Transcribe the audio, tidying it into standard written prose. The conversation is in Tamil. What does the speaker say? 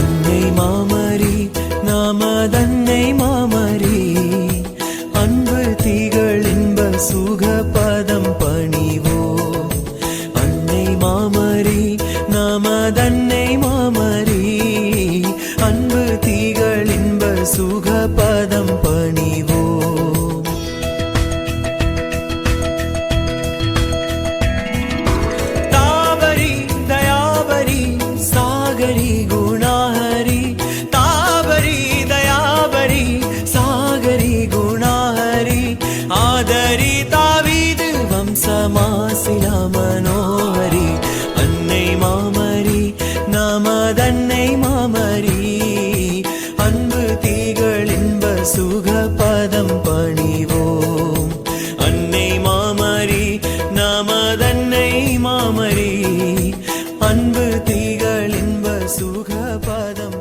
அன்னை மாமரி நாமதன்னை மாமரி அன்பு திகழ் இன்ப சுகபதம் பணிவோம். அன்னை மாமரி நாமதன்னை மாமரி அன்பு திகழ் இன்ப சுகபதம் பணிவோம். தாவரி தயாவரி சாகரி குணாஹரி தாவரி தயாவரி சாகரி குணாஹரி ஆதரி தாவீது வம்சமாசிலா மனோஹரி அன்னை மாமரி நாமதன்னை மாமரி அன்பு திகழ் இன்ப சுகபதம் பணிவோம். அன்னை மாமரி நாமதன்னை மாமரி அன்பு திகழ் இன்ப சுகபதம்